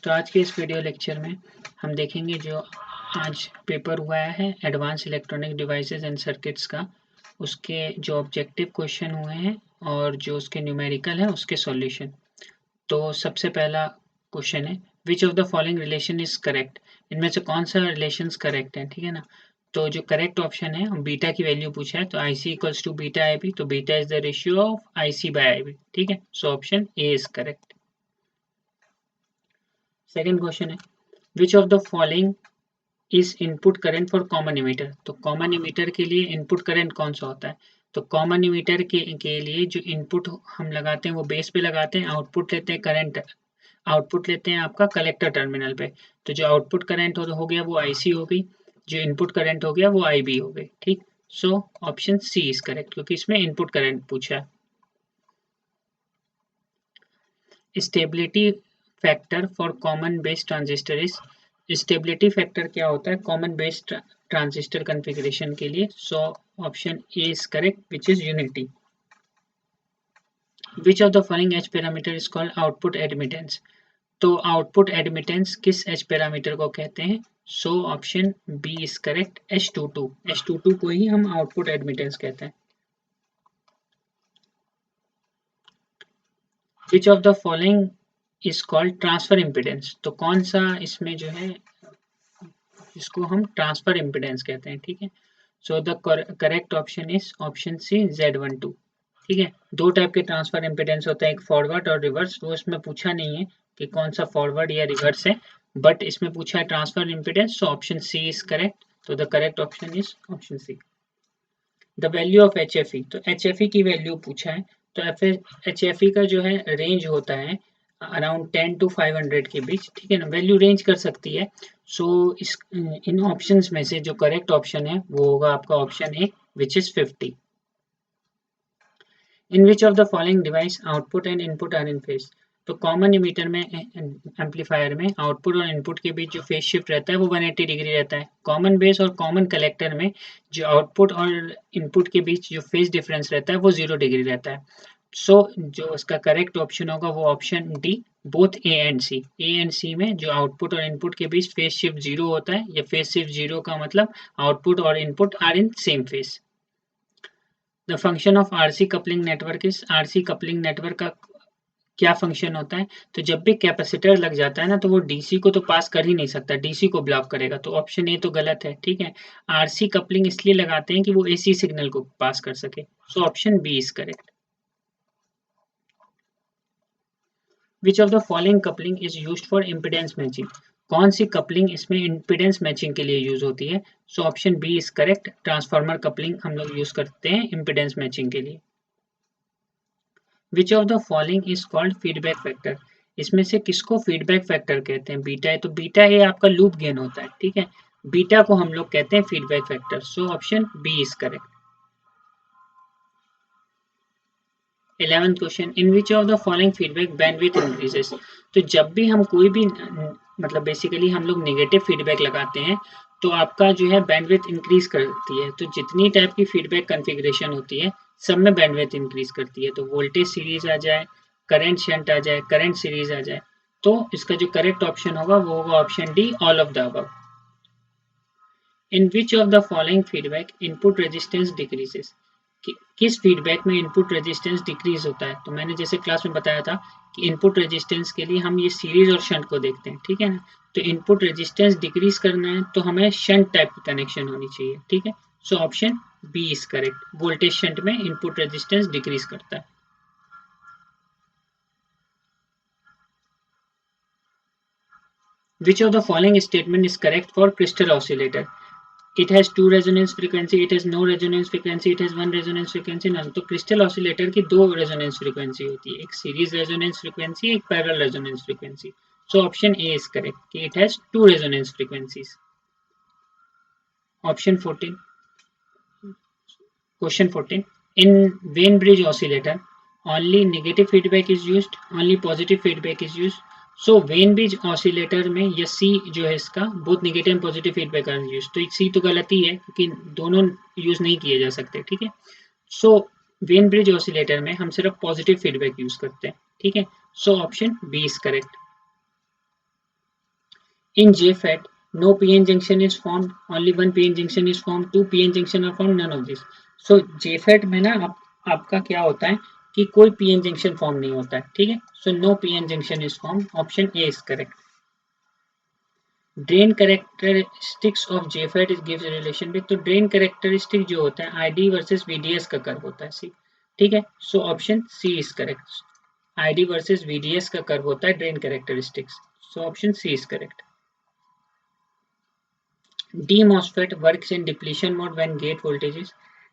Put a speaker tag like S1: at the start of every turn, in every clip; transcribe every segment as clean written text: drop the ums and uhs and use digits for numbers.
S1: तो आज के इस वीडियो लेक्चर में हम देखेंगे जो आज पेपर हुआ है advance electronic devices and circuits का, उसके जो ऑब्जेक्टिव क्वेश्चन हुए हैं और जो उसके न्यूमेरिकल है उसके सॉल्यूशन। तो सबसे पहला क्वेश्चन है which of the following relation is correct. इनमें से कौन सा रिलेशंस करेक्ट है, ठीक है ना। तो जो करेक्ट ऑप्शन है बीटा की वैल्यू पूछा है, तो I C equals to beta I B, तो beta is the ratio of I C by I B, ठीक है। So option A is correct. Second question है which of the following is input current for common emitter. तो common emitter के लिए input current कौन सा होता है। तो कॉमन इमीटर के लिए जो इनपुट हम लगाते हैं वो बेस पे लगाते हैं, आउटपुट लेते हैं करंट, आउटपुट लेते हैं आपका कलेक्टर टर्मिनल पे। तो जो आउटपुट करंट हो गया वो आईसी हो गई, जो इनपुट करंट हो गया वो आईबी हो गई, ठीक। So option C is correct क्योंकि इसमें इनपुट करंट पूछा है। Stability factor for common base transistor is. Stability factor क्या होता है कॉमन बेस ट्रांजिस्टर कॉन्फ़िगरेशन के लिए। So option A is correct which is unity. Which of the following H parameter is called output admittance. तो output admittance किस H parameter को कहते हैं। So option B is correct H22। H22 को ही हम आउटपुट एडमिटेंस कहते हैं। विच of the following is called transfer impedance. तो कौन सा इसमें जो है इसको हम ट्रांसफर इम्पिडेंस कहते हैं, ठीक है। So the correct option is option C Z12, ठीक है। दो टाइप के ट्रांसफर इम्पिडेंस होते हैं, एक फॉरवर्ड और रिवर्स। वो इसमें पूछा नहीं है कि कौन सा फॉरवर्ड या रिवर्स है, बट इसमें पूछा है transfer impedance. So option C is correct. तो the correct option is option C. The value of HFE। तो HFE की वैल्यू पूछा है, तो HFE का जो है रेंज होता है अराउंड 10 to 500 के बीच, ठीक है ना। वैल्यू रेंज कर सकती है। सो इस इन ऑप्शंस में से जो करेक्ट ऑप्शन है वो होगा आपका option A which is 50। In which of the following device output and input are in phase. तो कॉमन इमीटर में एम्पलीफायर में आउटपुट और इनपुट के बीच जो फेज शिफ्ट रहता है वो 180 डिग्री रहता है। कॉमन बेस और कॉमन कलेक्टर में जो आउटपुट और इनपुट के बीच जो फेज डिफरेंस रहता है वो 0 डिग्री रहता है। सो जो उसका करेक्ट ऑप्शन होगा वो option D both A and C. A and C में जो आउटपुट और इनपुट के बीच फेज शिफ्ट 0 होता है, या फेज शिफ्ट 0 का मतलब आउटपुट और input are in same phase. The function of RC coupling network is. RC coupling network का क्या फंक्शन होता है। तो जब भी कैपेसिटर लग जाता है ना तो वो डीसी को तो पास कर ही नहीं सकता, डीसी को ब्लॉक करेगा। तो ऑप्शन ए तो गलत है, ठीक है। आरसी कपलिंग इसलिए लगाते हैं कि वो एसी सिग्नल को पास कर सके। So option B is correct. Which of the following coupling is used for impedance matching. कौन सी कपलिंग इसमें इम्पिडेंस मैचिंग के लिए यूज होती है। So option B is correct. Transformer coupling हम लोग यूज करते हैं इम्पिडेंस मैचिंग के लिए। Which of the following is called feedback factor. इसमें से किसको फीडबैक फैक्टर कहते हैं। बीटा है तो बीटा ये आपका लूप गेन होता है, ठीक है। बीटा को हम लोग कहते हैं feedback factor. So option B is correct. 11th question in which of the following feedback bandwidth increases. तो जब भी हम कोई भी मतलब बेसिकली हम लोग नेगेटिव फीडबैक लगाते हैं तो आपका जो है बैंडविड्थ इंक्रीज करती है। तो जितनी टाइप की फीडबैक कॉन्फ़िगरेशन होती है सब में बैंडविड्थ इंक्रीज करती है। तो वोल्टेज सीरीज आ जाए, करंट शंट आ जाए, करंट सीरीज आ जाए, तो इसका जो करेक्ट ऑप्शन होगा वो होगा option D all of the above. In which of the following feedback input resistance decreases. किस फीडबैक में इनपुट रेजिस्टेंस डिक्रीज होता है। तो मैंने जैसे क्लास में बताया था कि इनपुट रेजिस्टेंस के लिए हम ये सीरीज और शंट को देखते हैं, ठीक है ना। तो इनपुट रेजिस्टेंस डिक्रीज करना है तो हमें शंट टाइप की कनेक्शन होनी चाहिए, ठीक है। So option B is correct. Voltage shunt में इनपुट रेजिस्टेंस डिक्रीज करता है। Which of the following statement is correct for crystal oscillator. it has two resonance frequency, it has no resonance frequency, it has one resonance frequency, none। तो crystal oscillator की दो resonance frequency होती है, एक series resonance frequency, एक parallel resonance frequency. So option A is correct कि it has two resonance frequencies. Option 14 question 14 in Wien bridge oscillator only negative feedback is used, only positive feedback is used. So Wien bridge oscillator में ये C जो है इसका both negative and positive feedback are use. तो C तो गलत ही है क्योंकि दोनों यूज नहीं किए जा सकते, ठीक है। सो वेन ब्रिज ऑसिलेटर में हम सिर्फ पॉजिटिव फीडबैक यूज करते हैं, ठीक है। So option B is correct. In JFET, no PN junction is formed, only one PN junction is formed, two PN junction are formed, none of this. So JFET में ना आपका क्या होता है कि कोई PN junction फॉर्म नहीं होता है, ठीक है. So no PN junction is formed. Option A is correct. Drain characteristics of JFET is gives relation with. तो ड्रेन कैरेक्टरिस्टिक जो होता है ID वर्सेस VDS का कर्व होता है, सी, ठीक है. So option C is correct. ID versus VDS का कर्व होता है drain characteristics. So option C is correct. D MOSFET works in depletion mode when gate voltage is.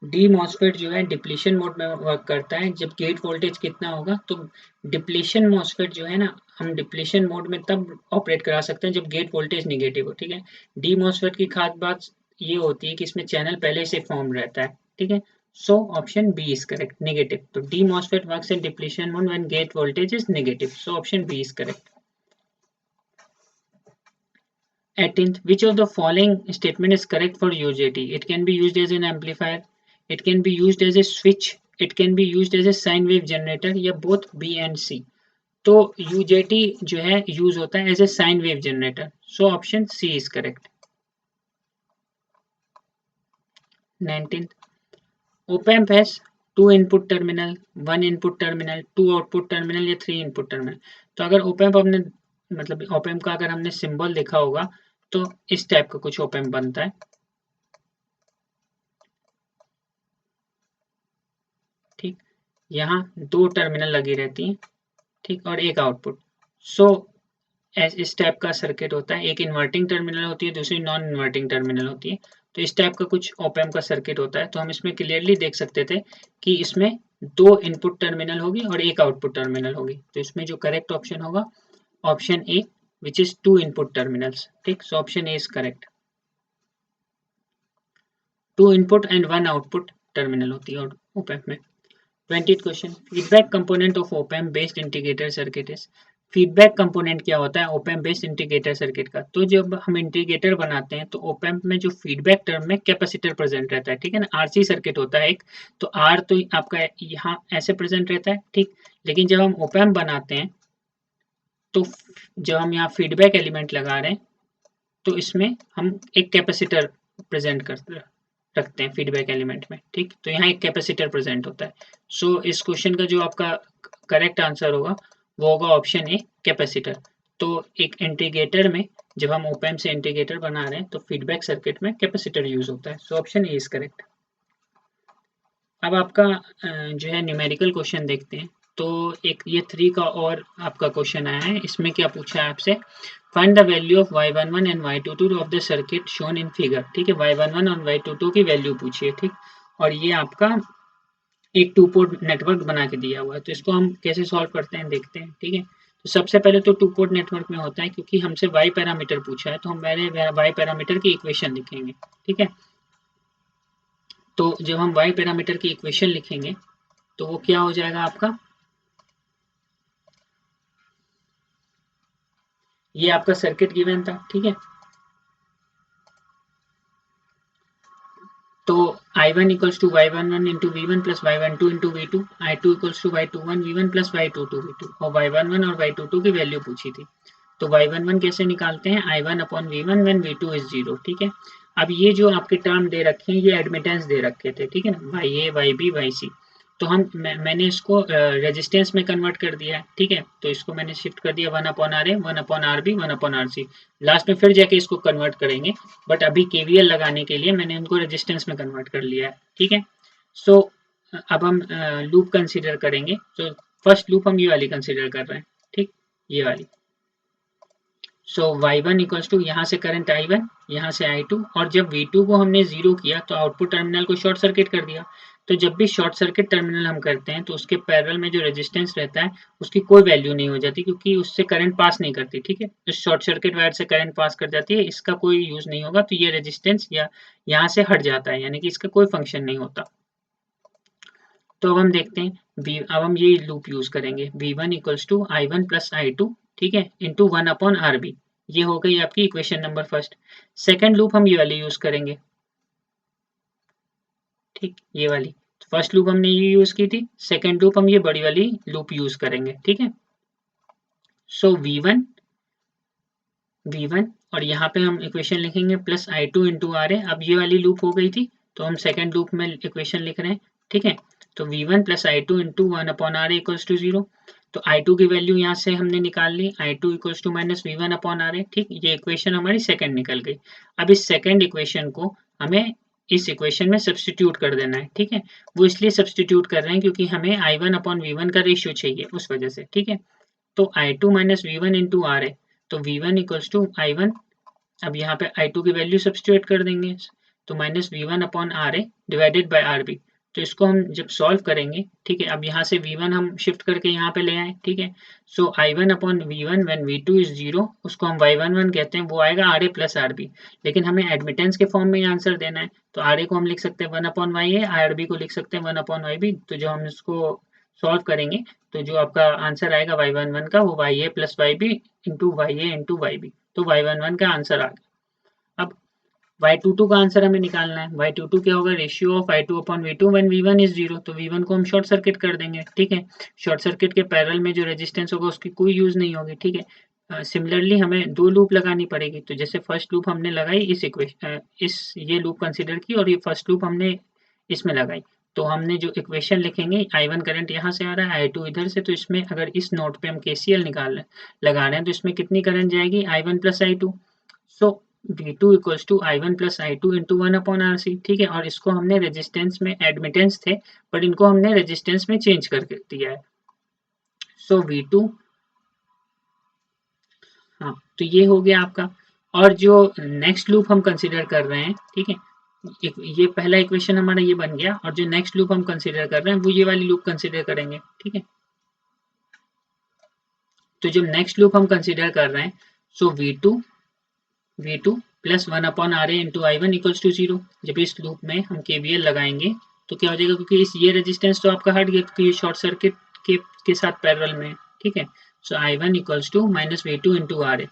S1: D MOSFET जो है डिप्लीशन मोड में work करता है जब gate voltage कितना होगा. तो डिप्लीशन मॉसफेट जो है ना, हम डिप्लीशन मोड में तब ऑपरेट करा सकते हैं जब गेट वोल्टेज निगेटिव हो, ठीक है. डी मॉसफेट की खास बात ये होती है कि इसमें चैनल पहले से फॉर्म रहता है, ठीक है. So option B is correct, negative. तो D MOSFET works in depletion mode when gate voltage is negative. So option B is correct. 18th, which of the following statement is correct for UJT? It can be used as an amplifier, it can be used as a switch, it can be used as a sine wave generator, या both B and C. तो UJT जो है use होता है as a sine wave generator. So option C is correct. 19th, op-amp has two input terminal, one input terminal, two output terminal या three input terminal. तो अगर op-amp हमने मतलब op-amp का अगर हमने सिंबल देखा होगा तो इस टाइप का कुछ op-amp बनता है, ठीक. यहाँ दो टर्मिनल लगी रहती हैं, ठीक, और एक आउटपुट. सो इस टाइप का सर्किट होता है. एक इन्वर्टिंग टर्मिनल होती है, दूसरी नॉन इन्वर्टिंग टर्मिनल होती है. तो इस टाइप का कुछ op-amp का सर्किट होता है. तो हम इसमें क्लियरली देख सकते थे कि इसमें दो इनपुट टर्मिनल होगी और एक आउटपुट टर्मिनल होगी. तो इसमें जो करेक्ट ऑप्शन होगा option A, which is two input terminals, ठीक. So option A is correct. Two input and one output terminal होती है op-amp में. 20th question, feedback component of op-amp based integrator circuit is. Feedback component क्या होता है op-amp based integrator circuit का. तो जब हम इंटीग्रेटर बनाते हैं तो op-amp में जो फीडबैक टर्म में कैपेसिटर प्रेजेंट रहता है, ठीक है ना. RC सर्किट होता है एक, तो R तो आपका यहाँ ऐसे प्रेजेंट रहता है, ठीक. लेकिन जब हम op-amp बनाते हैं तो जब हम यहाँ फीडबैक एलिमेंट लगा रहे हैं तो इसमें हम एक कैपेसिटर प्रेजेंट करते रखते हैं फीडबैक एलिमेंट में, ठीक. तो यहाँ एक कैपेसिटर प्रेजेंट होता है. सो इस क्वेश्चन का जो आपका करेक्ट आंसर होगा वो होगा ऑप्शन ए, कैपेसिटर. तो एक इंटीग्रेटर में जब हम op-amp से इंटीग्रेटर बना रहे हैं तो फीडबैक सर्किट में कैपेसिटर यूज होता है. So option A is correct. अब आपका जो है न्यूमेरिकल क्वेश्चन देखते हैं. तो एक ये 3 का और आपका क्वेश्चन आया है. इसमें क्या पूछा है आपसे, find the value of y11 and y22 of the circuit shown in figure, ठीक है. y11 और y22 की वैल्यू पूछिए, ठीक. और ये आपका एक टू पोर्ट नेटवर्क बना के दिया हुआ है. तो इसको हम कैसे सॉल्व करते हैं देखते हैं, ठीक है. तो सबसे पहले तो टू पोर्ट नेटवर्क में होता है क्योंकि हमसे y पैरामीटर पूछा है तो हम पहले y पैरामीटर की इक्वेशन लिखेंगे, ठीक है. तो जब हम y पैरामीटर की इक्वेशन लिखेंगे तो वो क्या हो जाएगा आपका, ये आपका सर्किट गिवन था, ठीक है. तो I1 equals to y11 into v1 plus y12 into v2, I2 equals to y21 v1 plus y22 v2, और y11 और y22 की वैल्यू पूछी थी. तो y11 कैसे निकालते हैं, I1 upon v1 when v2 is 0, ठीक है. अब ये जो आपके टर्म दे रखे हैं ये एडमिटेंस दे रखे थे, ठीक है ना, YA YB YC. तो मैंने इसको रेजिस्टेंस में कन्वर्ट कर दिया है, ठीक है. तो इसको मैंने शिफ्ट कर दिया 1 upon RA, 1 upon RB, 1 upon RC. Last में फिर जाके इसको कन्वर्ट करेंगे, बट अभी KVL लगाने के लिए मैंने इनको रेजिस्टेंस में कन्वर्ट कर लिया है, ठीक है. सो अब हम लूप कंसिडर करेंगे. तो फर्स्ट लूप हम ये वाली कंसिडर कर रहे हैं, ठीक, ये वाली. सो y1 इक्वल्स टू यहाँ से करंट I1, यहाँ से I2, और जब V2 को हमने जीरो किया तो आउटपुट टर्मिनल को शॉर्ट सर्किट कर दिया. तो जब भी शॉर्ट सर्किट टर्मिनल हम करते हैं तो उसके पैरेलल में जो रेजिस्टेंस रहता है उसकी कोई वैल्यू नहीं हो जाती क्योंकि उससे करंट पास नहीं करती, ठीक है. तो शॉर्ट सर्किट वायर से करंट पास कर जाती है, इसका कोई यूज नहीं होगा. तो ये रेजिस्टेंस या यहाँ से हट जाता है, यानी कि इसका कोई फंक्शन नहीं होता. तो अब हम देखते हैं अब हम ये लूप यूज करेंगे v1 equals to I1 plus I2, ठीक है, इंटू 1 अपॉन RB. ये हो गई आपकी equation number first. Second loop हम ये वाली यूज करेंगे, ठीक, ये वाली. फर्स्ट लूप हमने ये यूज की थी, सेकंड लूप हम ये बड़ी वाली लूप यूज करेंगे, ठीक है. सो v1 v1 और यहाँ पे हम इक्वेशन लिखेंगे प्लस i2 इंटू आर है। अब ये वाली लूप हो गई थी तो हम सेकेंड लूप में इक्वेशन लिख रहे हैं, ठीक है। तो v1 plus i2 into one upon R equals to 0। तो i2 की वैल्यू यहाँ से हमने निकाल ली, i2 equals to minus v1 upon R है, ठीक। ये इक्वेशन हमारी सेकेंड निकल गई। अब इस सेकेंड इक्वेशन को हमें इस इक्वेशन में सब्सटीट्यूट कर देना है, ठीक है। वो इसलिए सब्सटीट्यूट कर रहे हैं क्योंकि हमें i1 अपॉन v1 का रेशियो चाहिए, उस वजह से, ठीक है। तो i2 minus V1 into are है, तो v1 इक्वल्स टू i1। अब यहाँ पे i2 की वैल्यू सब्सटीट्यूट कर देंगे, तो माइनस वी1 अपॉन आर है डिवाइडेड बाय आर बी। तो इसको हम जब सॉल्व करेंगे, ठीक है, अब यहाँ से v1 हम शिफ्ट करके यहाँ पे ले आए, ठीक है। So i1 upon V one when v2 is 0, उसको हम y11 कहते हैं, वो आएगा R A plus R B. लेकिन हमें एडमिटेंस के फॉर्म में ही आंसर देना है, तो आर ए को हम लिख सकते हैं 1 अपॉन वाई ए, आर बी को लिख सकते हैं 1 अपॉन वाई बी। तो जो हम इसको सॉल्व करेंगे तो जो आपका आंसर आएगा y11 का, वो Y A plus Y B into Y A into Y B. तो y11 का आंसर आ गया। अब y22 का आंसर हमें निकालना है। y22 क्या होगा, ratio of i2 upon v2 when v1 is 0। तो v1 को हम शॉर्ट सर्किट कर देंगे, ठीक है। शॉर्ट सर्किट के पैरेलल में जो रेजिस्टेंस होगा उसकी कोई यूज नहीं होगी, ठीक है। सिमिलरली हमें दो लूप लगानी पड़ेगी। तो जैसे फर्स्ट लूप हमने लगाई इस इक्वेशन इस ये लूप कंसिडर की, और ये फर्स्ट लूप हमने इसमें लगाई। तो हमने जो इक्वेशन लिखेंगे, i1 करंट यहाँ से आ रहा है, i2 इधर से, तो इसमें अगर इस नोड पे हम KCL लगा रहे हैं तो इसमें कितनी करंट जाएगी, i1 plus i2। So v2 equals to i1 plus i2 into one upon R C, ठीक है। और इसको हमने रेजिस्टेंस में एडमिटेंस थे, बट इनको हमने रेजिस्टेंस में चेंज करके दिया है। सो v2, हाँ, तो ये हो गया आपका। और जो नेक्स्ट लूप हम कंसिडर कर रहे हैं, ठीक है, ये पहला इक्वेशन हमारा ये बन गया, और जो नेक्स्ट लूप हम कंसिडर कर रहे हैं वो ये वाली लूप कंसिडर करेंगे, ठीक है। तो जब नेक्स्ट लूप हम कंसिडर कर रहे हैं, so v2 plus 1 upon R A into I one equals to 0। जब इस लूप में हम KVL लगाएंगे तो क्या हो जाएगा, क्योंकि ये रेजिस्टेंस तो आपका हट गया क्योंकि ये शॉर्ट सर्किट के साथ पैरेलल में है, ठीक है। So i1 equals to minus v2 into R A.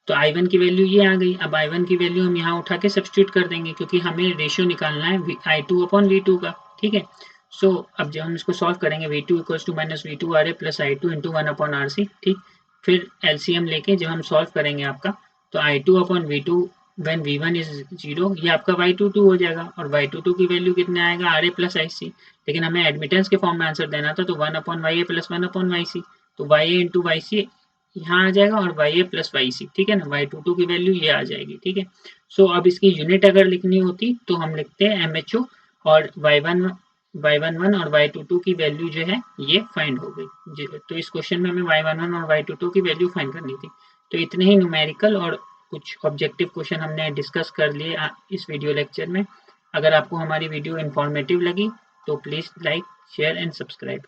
S1: तो i1 की वैल्यू ये आ गई। अब i1 की वैल्यू हम यहाँ उठा के सब्सटीट्यूट कर देंगे क्योंकि हमें रेशियो निकालना है i2 अपॉन v2 का, ठीक है। सो अब जब हम इसको सॉल्व करेंगे, v2 equals to minus V two R A plus i2 into one upon R C, ठीक। फिर LCM लेके जब हम सॉल्व करेंगे आपका, तो i2 upon v2 when v1 is 0, ये आपका y22 हो जाएगा। और y22 की वैल्यू कितने आएगा, आर ए प्लस आई सी। लेकिन हमें एडमिटेंस के फॉर्म में आंसर देना था, तो 1 upon Y A plus 1 upon Y C. तो Y A into Y C यहाँ आ जाएगा, और Y A plus Y C, ठीक है ना। y22 की वैल्यू ये आ जाएगी, ठीक है। सो अब इसकी यूनिट अगर लिखनी होती तो हम लिखते हैं MHO, और y11 और y22 की वैल्यू जो है ये फाइंड हो गई। तो इस क्वेश्चन में हमें y11 और y22 की वैल्यू फाइंड करनी थी। तो इतने ही न्यूमेरिकल और कुछ ऑब्जेक्टिव क्वेश्चन हमने डिस्कस कर लिए इस वीडियो लेक्चर में। अगर आपको हमारी वीडियो इन्फॉर्मेटिव लगी तो please like, share and subscribe.